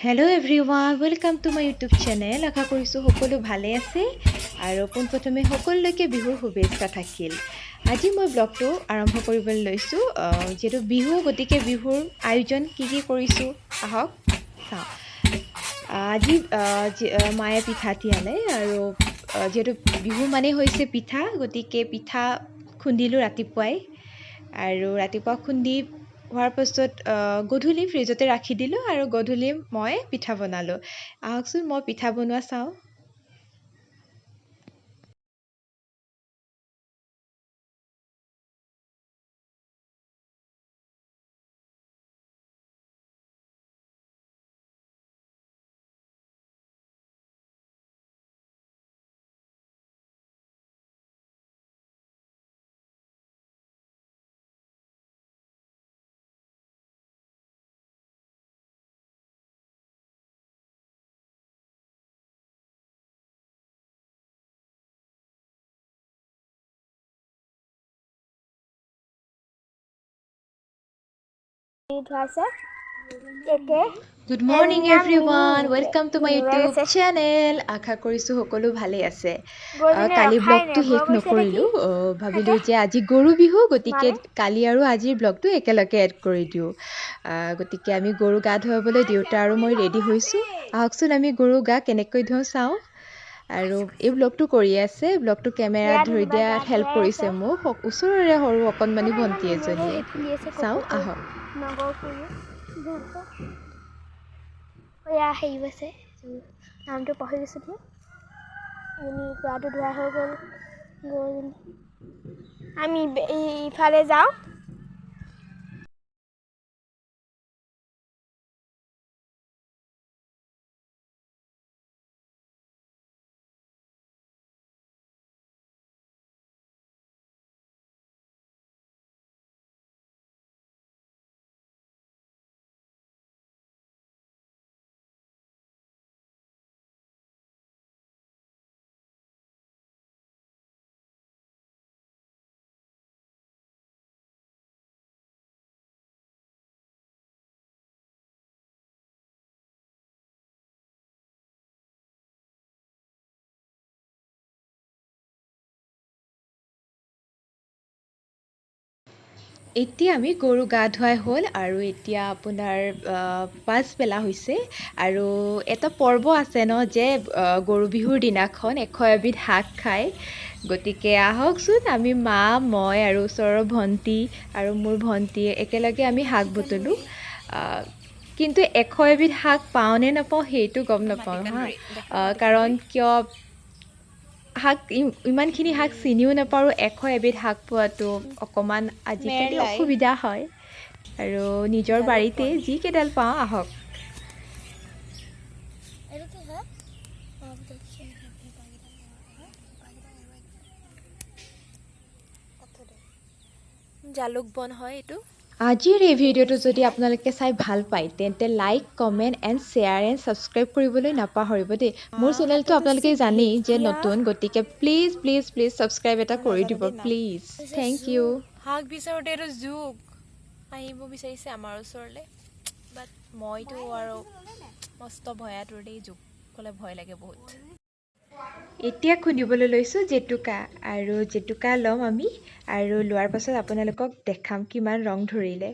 Hello everyone, welcome to my YouTube channel. আশা কৰিছোঁ সকলো ভালে আছে আৰু পোনপ্ৰথমে সকলোলৈকে বিহুৰ শুভেচ্ছা থাকিল। আজি মই ব্লগটো আৰম্ভ কৰিবলৈ লৈছোঁ যিহেতু বিহু গতিকে বিহুৰ আয়োজন কি কৰিছোঁ আহক চাওঁ। আজি মায়ে পিঠা তিয়ালে আৰু যিহেতু বিহু মানে হৈছে পিঠা গতিকে পিঠা খুন্দিলোঁ ৰাতিপুৱাই আৰু ৰাতিপুৱা খুন্দি হোৱাৰ পাছত গধূলি ফ্ৰিজতে ৰাখি দিলোঁ আৰু গধূলি মই পিঠা বনালোঁ। আহকচোন মই পিঠা বনোৱা চাওঁ। Good morning everyone, welcome to my YouTube channel. আশা কৰিছোঁ সকলো ভালে আছে। কালি ব্লগটো শেষ নকৰিলোঁ, ভাবিলোঁ যে আজি গৰু বিহু গতিকে কালি আৰু আজিৰ ব্লগটো একেলগে এড কৰি দিওঁ। গতিকে আমি গৰু গা ধুৱাবলৈ দেউতা আৰু মই ৰেডি হৈছোঁ। আহকচোন আমি গৰু গা কেনেকৈ ধুওঁ চাওঁ। আৰু এই ব্লগটো কৰি আছে, ব্লগটো কেমেৰাত ধৰি দিয়াত হেল্প কৰিছে মোক ওচৰৰে সৰু অকণমানি ভণ্টি এজনীয়ে। চাওঁ আহক। হেৰি আছে নামটো পাহৰি গৈছিলোঁ। গাটো ধোৱা হৈ গ'ল। আমি ইফালে যাওঁ। এতিয়া আমি গৰু গা ধুৱাই হ'ল আৰু এতিয়া আপোনাৰ পাছবেলা হৈছে আৰু এটা পৰ্ব আছে ন যে গৰু বিহুৰ দিনাখন 100 এবিধ শাক খায়। গতিকে আহকচোন আমি মা মই আৰু ওচৰৰ ভণ্টি আৰু মোৰ ভণ্টি একেলগে আমি শাক বুটলোঁ। কিন্তু 100 এবিধ শাক পাওঁ নে নাপাওঁ সেইটো গম নাপাওঁ হা, কাৰণ কিয় শাক ইমানখিনি শাক চিনিও নাপাৰোঁ। 100 এবিধ শাক পোৱাটো অকণমান আজিকালি অসুবিধা হয় আৰু নিজৰ বাৰীতে যিকেইডাল পাওঁ আহক। জালুক বন হয় এইটো। আজিৰ এই ভিডিঅ'টো যদি আপোনালোকে চাই ভাল পায় তেন্তে like comment and share and subscribe কৰিবলৈ নাপাহৰিব দেই। মোৰ চেনেলটো আপোনালোকে জানেই যে নতুন, গতিকে প্লিজ প্লিজ প্লিজ ছাবস্ক্ৰাইব এটা কৰি দিব প্লিজ। Thank U. শাক বিচাৰোঁতে এইটো জোক আহিব বিচাৰিছে আমাৰ ওচৰলৈ, বাট মইতো আৰু মস্ত ভয়াতুৰ দেই, জোক ক'লে ভয় লাগে বহুত। এতিয়া খুন্দিবলৈ লৈছোঁ জেতুকা আৰু জেতুকা ল'ম আমি আৰু লোৱাৰ পাছত আপোনালোকক দেখাম কিমান ৰং ধৰিলে।